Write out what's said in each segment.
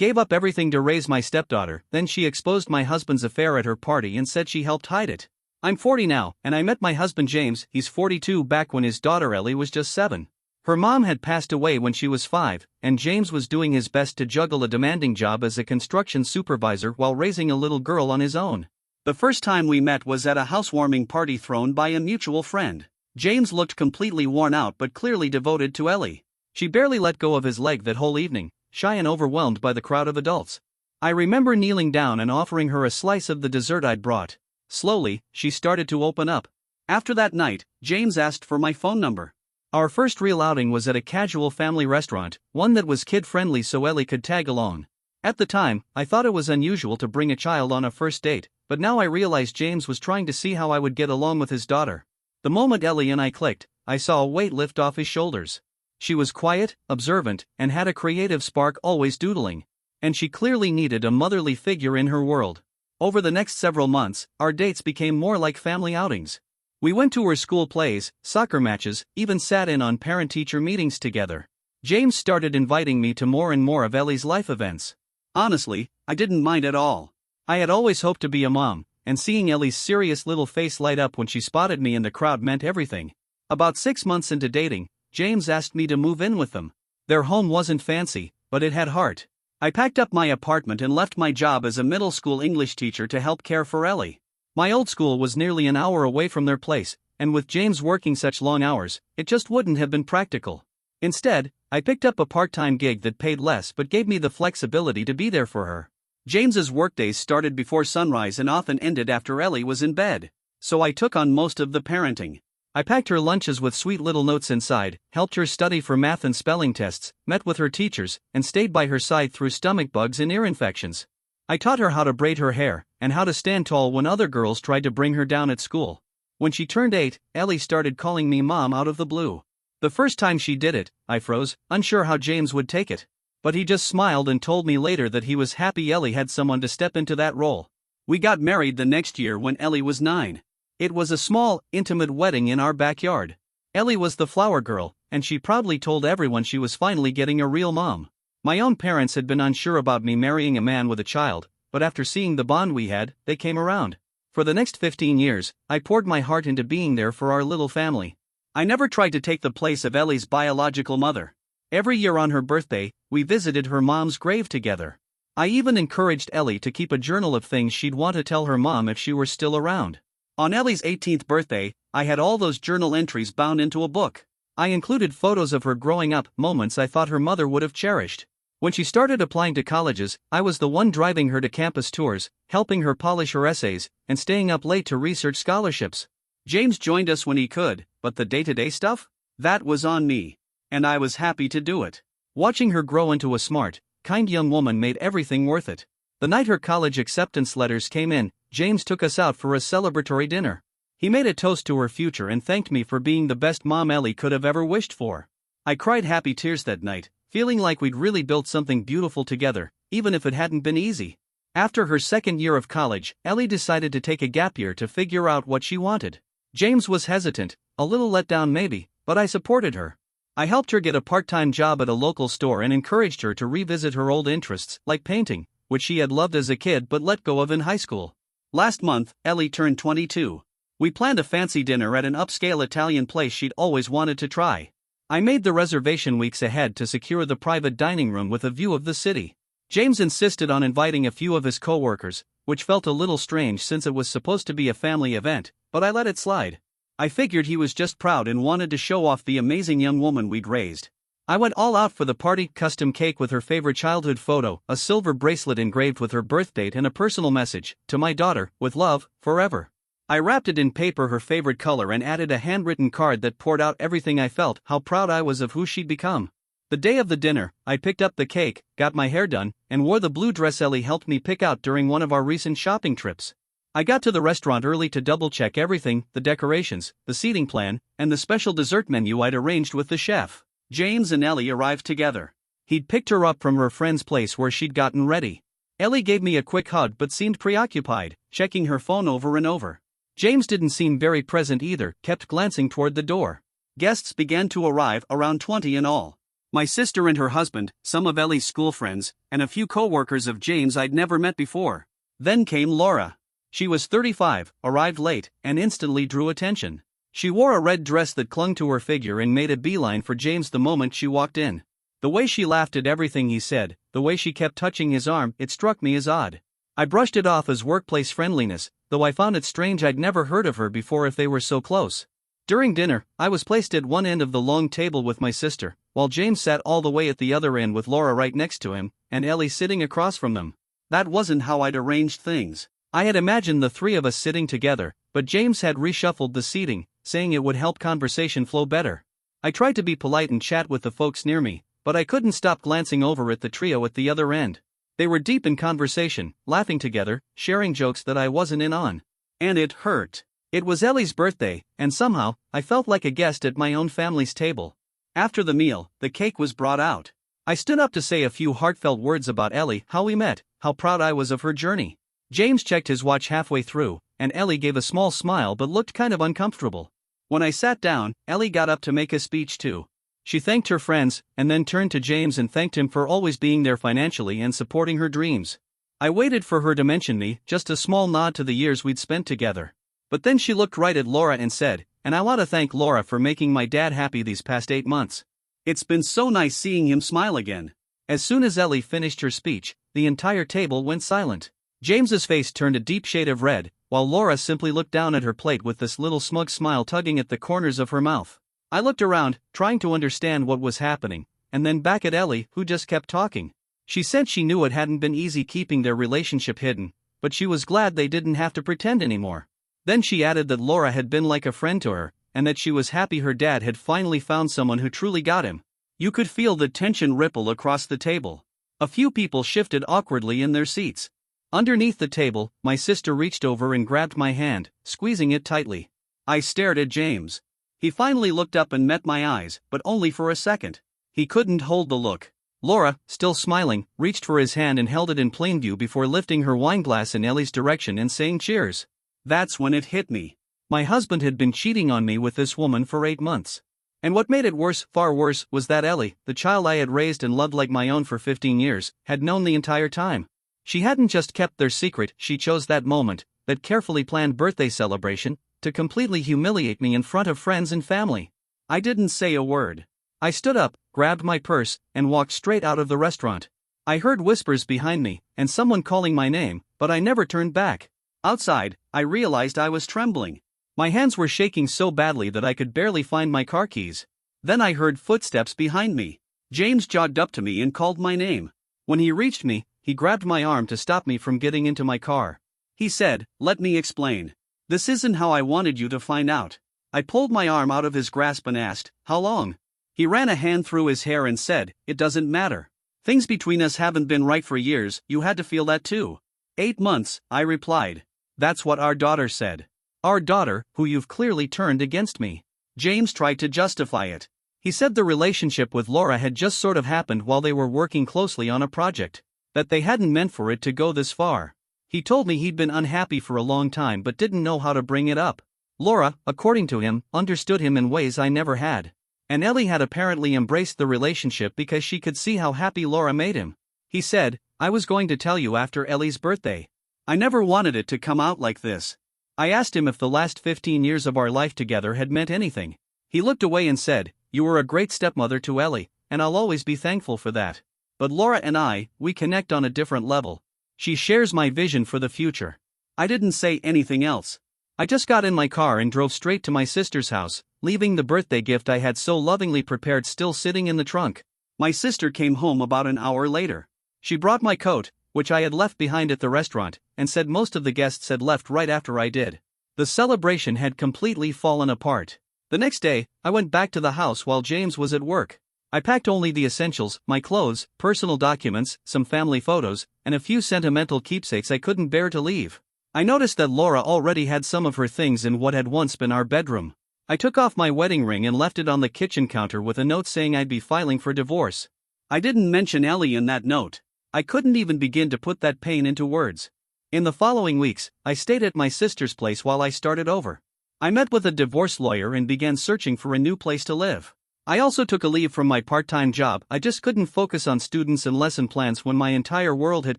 Gave up everything to raise my stepdaughter, then she exposed my husband's affair at her party and said she helped hide it. I'm 40 now, and I met my husband James, he's 42, back when his daughter Ellie was just 7. Her mom had passed away when she was 5, and James was doing his best to juggle a demanding job as a construction supervisor while raising a little girl on his own. The first time we met was at a housewarming party thrown by a mutual friend. James looked completely worn out but clearly devoted to Ellie. She barely let go of his leg that whole evening, shy and overwhelmed by the crowd of adults. I remember kneeling down and offering her a slice of the dessert I'd brought. Slowly, she started to open up. After that night, James asked for my phone number. Our first real outing was at a casual family restaurant, one that was kid-friendly so Ellie could tag along. At the time, I thought it was unusual to bring a child on a first date, but now I realized James was trying to see how I would get along with his daughter. The moment Ellie and I clicked, I saw a weight lift off his shoulders. She was quiet, observant, and had a creative spark, always doodling. And she clearly needed a motherly figure in her world. Over the next several months, our dates became more like family outings. We went to her school plays, soccer matches, even sat in on parent-teacher meetings together. James started inviting me to more and more of Ellie's life events. Honestly, I didn't mind at all. I had always hoped to be a mom, and seeing Ellie's serious little face light up when she spotted me in the crowd meant everything. About 6 months into dating, James asked me to move in with them. Their home wasn't fancy, but it had heart. I packed up my apartment and left my job as a middle school English teacher to help care for Ellie. My old school was nearly an hour away from their place, and with James working such long hours, it just wouldn't have been practical. Instead, I picked up a part-time gig that paid less but gave me the flexibility to be there for her. James's workdays started before sunrise and often ended after Ellie was in bed, so I took on most of the parenting. I packed her lunches with sweet little notes inside, helped her study for math and spelling tests, met with her teachers, and stayed by her side through stomach bugs and ear infections. I taught her how to braid her hair, and how to stand tall when other girls tried to bring her down at school. When she turned 8, Ellie started calling me Mom out of the blue. The first time she did it, I froze, unsure how James would take it. But he just smiled and told me later that he was happy Ellie had someone to step into that role. We got married the next year when Ellie was 9. It was a small, intimate wedding in our backyard. Ellie was the flower girl, and she proudly told everyone she was finally getting a real mom. My own parents had been unsure about me marrying a man with a child, but after seeing the bond we had, they came around. For the next 15 years, I poured my heart into being there for our little family. I never tried to take the place of Ellie's biological mother. Every year on her birthday, we visited her mom's grave together. I even encouraged Ellie to keep a journal of things she'd want to tell her mom if she were still around. On Ellie's 18th birthday, I had all those journal entries bound into a book. I included photos of her growing up, moments I thought her mother would have cherished. When she started applying to colleges, I was the one driving her to campus tours, helping her polish her essays, and staying up late to research scholarships. James joined us when he could, but the day-to-day stuff? That was on me. And I was happy to do it. Watching her grow into a smart, kind young woman made everything worth it. The night her college acceptance letters came in, James took us out for a celebratory dinner. He made a toast to her future and thanked me for being the best mom Ellie could have ever wished for. I cried happy tears that night, feeling like we'd really built something beautiful together, even if it hadn't been easy. After her second year of college, Ellie decided to take a gap year to figure out what she wanted. James was hesitant, a little let down maybe, but I supported her. I helped her get a part-time job at a local store and encouraged her to revisit her old interests, like painting, which she had loved as a kid but let go of in high school. Last month, Ellie turned 22. We planned a fancy dinner at an upscale Italian place she'd always wanted to try. I made the reservation weeks ahead to secure the private dining room with a view of the city. James insisted on inviting a few of his co-workers, which felt a little strange since it was supposed to be a family event, but I let it slide. I figured he was just proud and wanted to show off the amazing young woman we'd raised. I went all out for the party: custom cake with her favorite childhood photo, a silver bracelet engraved with her birth date, and a personal message, "To my daughter, with love, forever." I wrapped it in paper her favorite color and added a handwritten card that poured out everything I felt, how proud I was of who she'd become. The day of the dinner, I picked up the cake, got my hair done, and wore the blue dress Ellie helped me pick out during one of our recent shopping trips. I got to the restaurant early to double-check everything: the decorations, the seating plan, and the special dessert menu I'd arranged with the chef. James and Ellie arrived together. He'd picked her up from her friend's place where she'd gotten ready. Ellie gave me a quick hug but seemed preoccupied, checking her phone over and over. James didn't seem very present either, kept glancing toward the door. Guests began to arrive, around 20 in all. My sister and her husband, some of Ellie's school friends, and a few co-workers of James I'd never met before. Then came Laura. She was 35, arrived late, and instantly drew attention. She wore a red dress that clung to her figure and made a beeline for James the moment she walked in. The way she laughed at everything he said, the way she kept touching his arm, it struck me as odd. I brushed it off as workplace friendliness, though I found it strange I'd never heard of her before if they were so close. During dinner, I was placed at one end of the long table with my sister, while James sat all the way at the other end with Laura right next to him, and Ellie sitting across from them. That wasn't how I'd arranged things. I had imagined the three of us sitting together, but James had reshuffled the seating, saying it would help conversation flow better. I tried to be polite and chat with the folks near me, but I couldn't stop glancing over at the trio at the other end. They were deep in conversation, laughing together, sharing jokes that I wasn't in on. And it hurt. It was Ellie's birthday, and somehow, I felt like a guest at my own family's table. After the meal, the cake was brought out. I stood up to say a few heartfelt words about Ellie, how we met, how proud I was of her journey. James checked his watch halfway through, and Ellie gave a small smile but looked kind of uncomfortable. When I sat down, Ellie got up to make a speech too. She thanked her friends, and then turned to James and thanked him for always being there financially and supporting her dreams. I waited for her to mention me, just a small nod to the years we'd spent together. But then she looked right at Laura and said, "And I want to thank Laura for making my dad happy these past 8 months. It's been so nice seeing him smile again." As soon as Ellie finished her speech, the entire table went silent. James's face turned a deep shade of red, while Laura simply looked down at her plate with this little smug smile tugging at the corners of her mouth. I looked around, trying to understand what was happening, and then back at Ellie, who just kept talking. She said she knew it hadn't been easy keeping their relationship hidden, but she was glad they didn't have to pretend anymore. Then she added that Laura had been like a friend to her, and that she was happy her dad had finally found someone who truly got him. You could feel the tension ripple across the table. A few people shifted awkwardly in their seats. Underneath the table, my sister reached over and grabbed my hand, squeezing it tightly. I stared at James. He finally looked up and met my eyes, but only for a second. He couldn't hold the look. Laura, still smiling, reached for his hand and held it in plain view before lifting her wineglass in Ellie's direction and saying cheers. That's when it hit me. My husband had been cheating on me with this woman for 8 months. And what made it worse, far worse, was that Ellie, the child I had raised and loved like my own for 15 years, had known the entire time. She hadn't just kept their secret, she chose that moment, that carefully planned birthday celebration, to completely humiliate me in front of friends and family. I didn't say a word. I stood up, grabbed my purse, and walked straight out of the restaurant. I heard whispers behind me, and someone calling my name, but I never turned back. Outside, I realized I was trembling. My hands were shaking so badly that I could barely find my car keys. Then I heard footsteps behind me. James jogged up to me and called my name. When he reached me, he grabbed my arm to stop me from getting into my car. He said, "Let me explain. This isn't how I wanted you to find out." I pulled my arm out of his grasp and asked, "How long?" He ran a hand through his hair and said, "It doesn't matter. Things between us haven't been right for years, you had to feel that too." 8 months, I replied. "That's what our daughter said." "Our daughter, who you've clearly turned against me." James tried to justify it. He said the relationship with Laura had just sort of happened while they were working closely on a project. That they hadn't meant for it to go this far. He told me he'd been unhappy for a long time but didn't know how to bring it up. Laura, according to him, understood him in ways I never had. And Ellie had apparently embraced the relationship because she could see how happy Laura made him. He said, "I was going to tell you after Ellie's birthday. I never wanted it to come out like this." I asked him if the last 15 years of our life together had meant anything. He looked away and said, "You were a great stepmother to Ellie, and I'll always be thankful for that. But Laura and we connect on a different level. She shares my vision for the future." I didn't say anything else. I just got in my car and drove straight to my sister's house, leaving the birthday gift I had so lovingly prepared still sitting in the trunk. My sister came home about an hour later. She brought my coat, which I had left behind at the restaurant, and said most of the guests had left right after I did. The celebration had completely fallen apart. The next day, I went back to the house while James was at work. I packed only the essentials, my clothes, personal documents, some family photos, and a few sentimental keepsakes I couldn't bear to leave. I noticed that Laura already had some of her things in what had once been our bedroom. I took off my wedding ring and left it on the kitchen counter with a note saying I'd be filing for divorce. I didn't mention Ellie in that note. I couldn't even begin to put that pain into words. In the following weeks, I stayed at my sister's place while I started over. I met with a divorce lawyer and began searching for a new place to live. I also took a leave from my part-time job. I just couldn't focus on students and lesson plans when my entire world had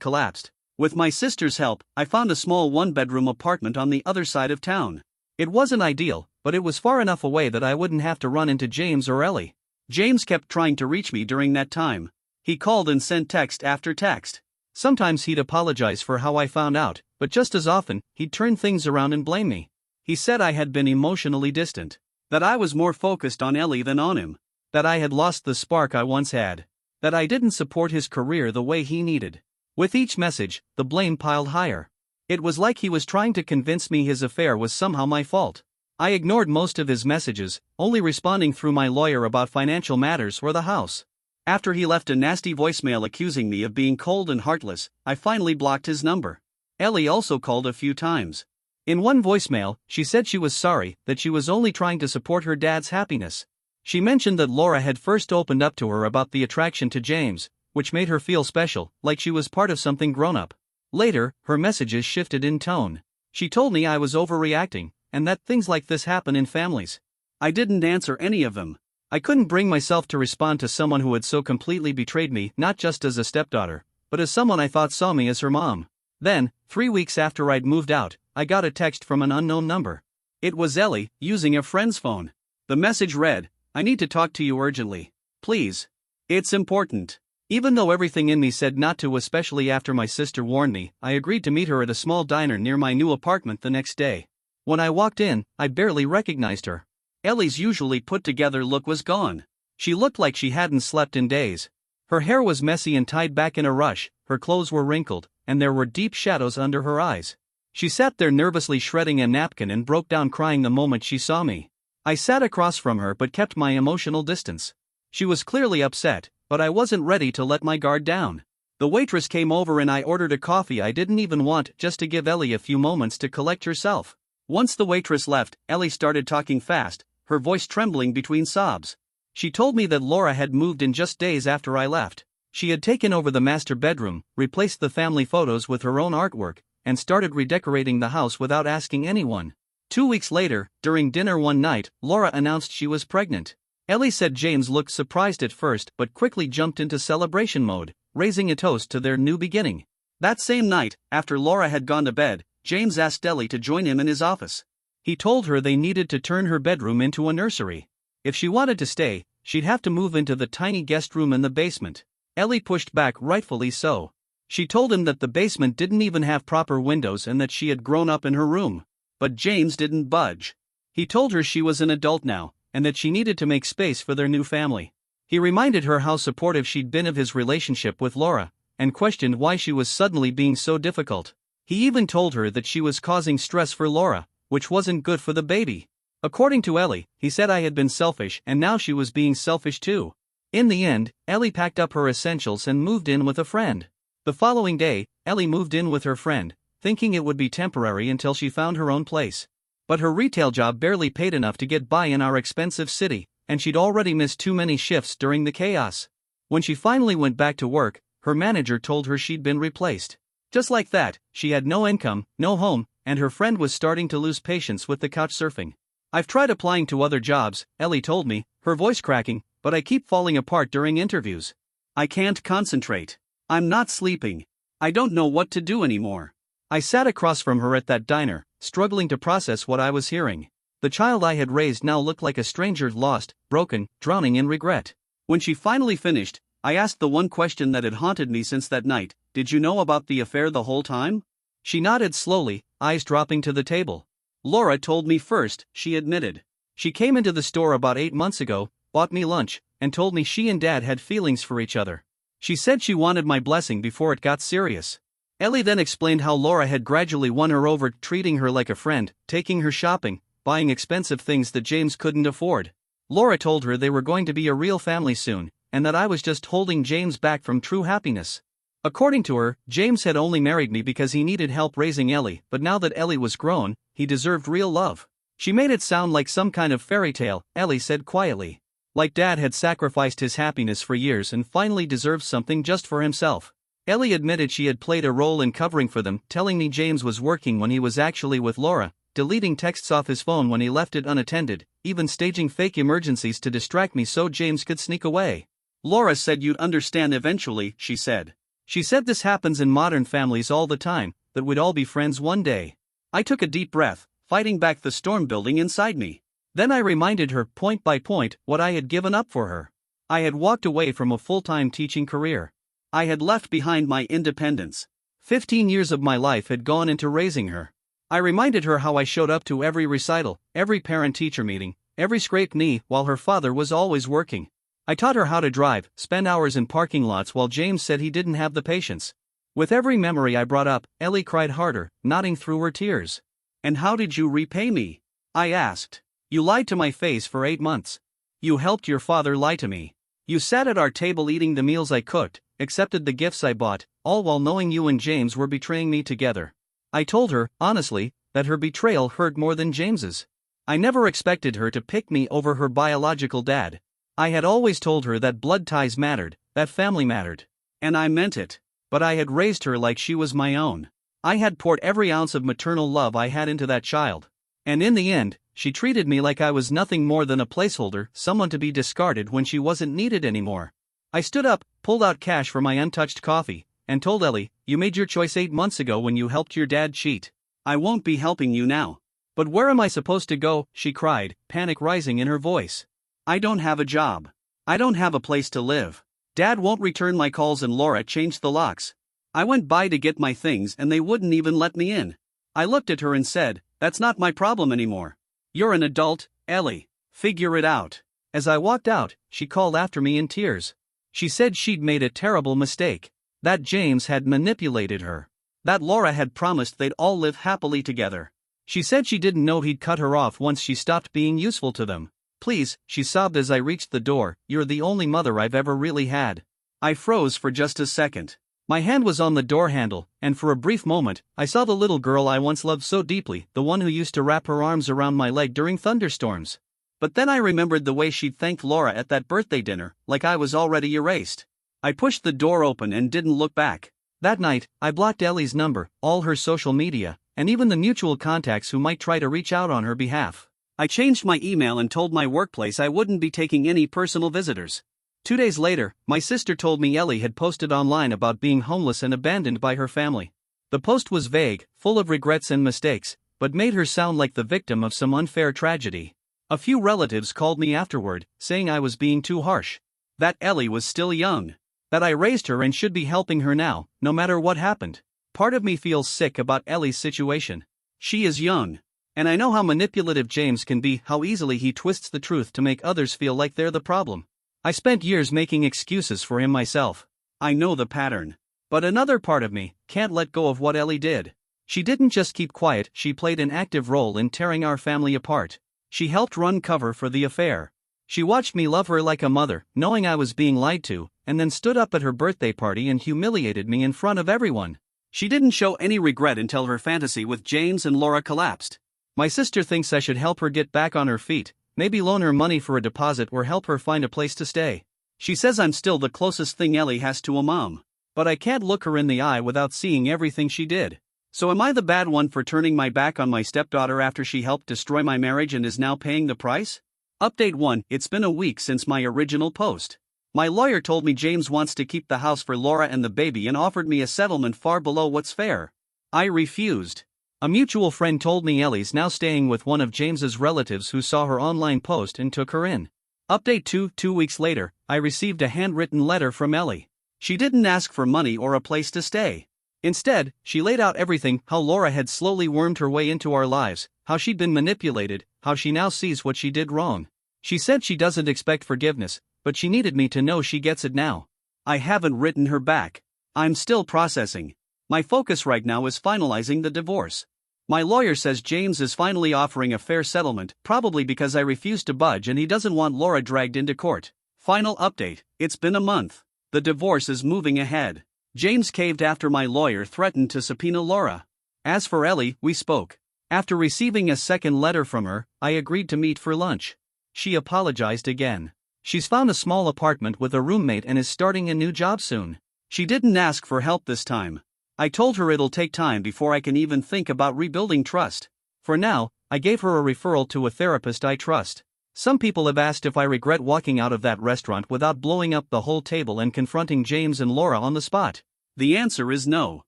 collapsed. With my sister's help, I found a small one-bedroom apartment on the other side of town. It wasn't ideal, but it was far enough away that I wouldn't have to run into James or Ellie. James kept trying to reach me during that time. He called and sent text after text. Sometimes he'd apologize for how I found out, but just as often, he'd turn things around and blame me. He said I had been emotionally distant, that I was more focused on Ellie than on him, that I had lost the spark I once had, that I didn't support his career the way he needed. With each message, the blame piled higher. It was like he was trying to convince me his affair was somehow my fault. I ignored most of his messages, only responding through my lawyer about financial matters or the house. After he left a nasty voicemail accusing me of being cold and heartless, I finally blocked his number. Ellie also called a few times. In one voicemail, she said she was sorry, that she was only trying to support her dad's happiness. She mentioned that Laura had first opened up to her about the attraction to James, which made her feel special, like she was part of something grown-up. Later, her messages shifted in tone. She told me I was overreacting, and that things like this happen in families. I didn't answer any of them. I couldn't bring myself to respond to someone who had so completely betrayed me, not just as a stepdaughter, but as someone I thought saw me as her mom. Then, 3 weeks after I'd moved out, I got a text from an unknown number. It was Ellie, using a friend's phone. The message read, "I need to talk to you urgently. Please. It's important." Even though everything in me said not to, especially after my sister warned me, I agreed to meet her at a small diner near my new apartment the next day. When I walked in, I barely recognized her. Ellie's usually put-together look was gone. She looked like she hadn't slept in days. Her hair was messy and tied back in a rush, her clothes were wrinkled, and there were deep shadows under her eyes. She sat there nervously shredding a napkin and broke down crying the moment she saw me. I sat across from her but kept my emotional distance. She was clearly upset, but I wasn't ready to let my guard down. The waitress came over and I ordered a coffee I didn't even want, just to give Ellie a few moments to collect herself. Once the waitress left, Ellie started talking fast, her voice trembling between sobs. She told me that Laura had moved in just days after I left. She had taken over the master bedroom, replaced the family photos with her own artwork, and started redecorating the house without asking anyone. 2 weeks later, during dinner one night, Laura announced she was pregnant. Ellie said James looked surprised at first but quickly jumped into celebration mode, raising a toast to their new beginning. That same night, after Laura had gone to bed, James asked Ellie to join him in his office. He told her they needed to turn her bedroom into a nursery. If she wanted to stay, she'd have to move into the tiny guest room in the basement. Ellie pushed back, rightfully so. She told him that the basement didn't even have proper windows and that she had grown up in her room. But James didn't budge. He told her she was an adult now, and that she needed to make space for their new family. He reminded her how supportive she'd been of his relationship with Laura, and questioned why she was suddenly being so difficult. He even told her that she was causing stress for Laura, which wasn't good for the baby. According to Ellie, he said I had been selfish and now she was being selfish too. In the end, Ellie packed up her essentials and moved in with a friend. The following day, Ellie moved in with her friend, thinking it would be temporary until she found her own place. But her retail job barely paid enough to get by in our expensive city, and she'd already missed too many shifts during the chaos. When she finally went back to work, her manager told her she'd been replaced. Just like that, she had no income, no home, and her friend was starting to lose patience with the couch surfing. "I've tried applying to other jobs," Ellie told me, her voice cracking, "but I keep falling apart during interviews. I can't concentrate. I'm not sleeping. I don't know what to do anymore." I sat across from her at that diner, struggling to process what I was hearing. The child I had raised now looked like a stranger, lost, broken, drowning in regret. When she finally finished, I asked the one question that had haunted me since that night: "Did you know about the affair the whole time?" She nodded slowly, eyes dropping to the table. "Laura told me first," she admitted. "She came into the store about 8 months ago, bought me lunch, and told me she and Dad had feelings for each other. She said she wanted my blessing before it got serious." Ellie then explained how Laura had gradually won her over, treating her like a friend, taking her shopping, buying expensive things that James couldn't afford. Laura told her they were going to be a real family soon, and that I was just holding James back from true happiness. According to her, James had only married me because he needed help raising Ellie, but now that Ellie was grown, he deserved real love. She made it sound like some kind of fairy tale, Ellie said quietly. Like Dad had sacrificed his happiness for years and finally deserved something just for himself. Ellie admitted she had played a role in covering for them, telling me James was working when he was actually with Laura, deleting texts off his phone when he left it unattended, even staging fake emergencies to distract me so James could sneak away. "Laura said you'd understand eventually," she said. She said this happens in modern families all the time, that we'd all be friends one day. I took a deep breath, fighting back the storm building inside me. Then I reminded her, point by point, what I had given up for her. I had walked away from a full-time teaching career. I had left behind my independence. 15 years of my life had gone into raising her. I reminded her how I showed up to every recital, every parent-teacher meeting, every scraped knee, while her father was always working. I taught her how to drive, spend hours in parking lots while James said he didn't have the patience. With every memory I brought up, Ellie cried harder, nodding through her tears. "And how did you repay me?" I asked. "You lied to my face for 8 months. You helped your father lie to me. You sat at our table eating the meals I cooked, accepted the gifts I bought, all while knowing you and James were betraying me together." I told her, honestly, that her betrayal hurt more than James's. I never expected her to pick me over her biological dad. I had always told her that blood ties mattered, that family mattered. And I meant it. But I had raised her like she was my own. I had poured every ounce of maternal love I had into that child. And in the end, she treated me like I was nothing more than a placeholder, someone to be discarded when she wasn't needed anymore. I stood up, pulled out cash for my untouched coffee, and told Ellie, "You made your choice 8 months ago when you helped your dad cheat. I won't be helping you now." "But where am I supposed to go?" she cried, panic rising in her voice. "I don't have a job. I don't have a place to live. Dad won't return my calls and Laura changed the locks. I went by to get my things and they wouldn't even let me in." I looked at her and said, "That's not my problem anymore. You're an adult, Ellie. Figure it out." As I walked out, she called after me in tears. She said she'd made a terrible mistake. That James had manipulated her. That Laura had promised they'd all live happily together. She said she didn't know he'd cut her off once she stopped being useful to them. "Please," she sobbed as I reached the door, "you're the only mother I've ever really had." I froze for just a second. My hand was on the door handle, and for a brief moment, I saw the little girl I once loved so deeply, the one who used to wrap her arms around my leg during thunderstorms. But then I remembered the way she'd thanked Laura at that birthday dinner, like I was already erased. I pushed the door open and didn't look back. That night, I blocked Ellie's number, all her social media, and even the mutual contacts who might try to reach out on her behalf. I changed my email and told my workplace I wouldn't be taking any personal visitors. 2 days later, my sister told me Ellie had posted online about being homeless and abandoned by her family. The post was vague, full of regrets and mistakes, but made her sound like the victim of some unfair tragedy. A few relatives called me afterward, saying I was being too harsh. That Ellie was still young. That I raised her and should be helping her now, no matter what happened. Part of me feels sick about Ellie's situation. She is young. And I know how manipulative James can be, how easily he twists the truth to make others feel like they're the problem. I spent years making excuses for him myself. I know the pattern. But another part of me can't let go of what Ellie did. She didn't just keep quiet, she played an active role in tearing our family apart. She helped run cover for the affair. She watched me love her like a mother, knowing I was being lied to, and then stood up at her birthday party and humiliated me in front of everyone. She didn't show any regret until her fantasy with James and Laura collapsed. My sister thinks I should help her get back on her feet, maybe loan her money for a deposit or help her find a place to stay. She says I'm still the closest thing Ellie has to a mom. But I can't look her in the eye without seeing everything she did. So am I the bad one for turning my back on my stepdaughter after she helped destroy my marriage and is now paying the price? Update 1: It's been a week since my original post. My lawyer told me James wants to keep the house for Laura and the baby and offered me a settlement far below what's fair. I refused. A mutual friend told me Ellie's now staying with one of James's relatives who saw her online post and took her in. Update 2: 2 weeks later, I received a handwritten letter from Ellie. She didn't ask for money or a place to stay. Instead, she laid out everything: how Laura had slowly wormed her way into our lives, how she'd been manipulated, how she now sees what she did wrong. She said she doesn't expect forgiveness, but she needed me to know she gets it now. I haven't written her back. I'm still processing. My focus right now is finalizing the divorce. My lawyer says James is finally offering a fair settlement, probably because I refused to budge and he doesn't want Laura dragged into court. Final update: it's been a month. The divorce is moving ahead. James caved after my lawyer threatened to subpoena Laura. As for Ellie, we spoke. After receiving a second letter from her, I agreed to meet for lunch. She apologized again. She's found a small apartment with a roommate and is starting a new job soon. She didn't ask for help this time. I told her it'll take time before I can even think about rebuilding trust. For now, I gave her a referral to a therapist I trust. Some people have asked if I regret walking out of that restaurant without blowing up the whole table and confronting James and Laura on the spot. The answer is no.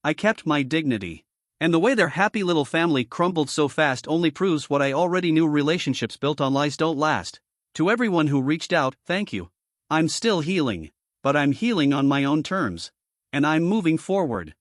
I kept my dignity. And the way their happy little family crumbled so fast only proves what I already knew: relationships built on lies don't last. To everyone who reached out, thank you. I'm still healing. But I'm healing on my own terms. And I'm moving forward.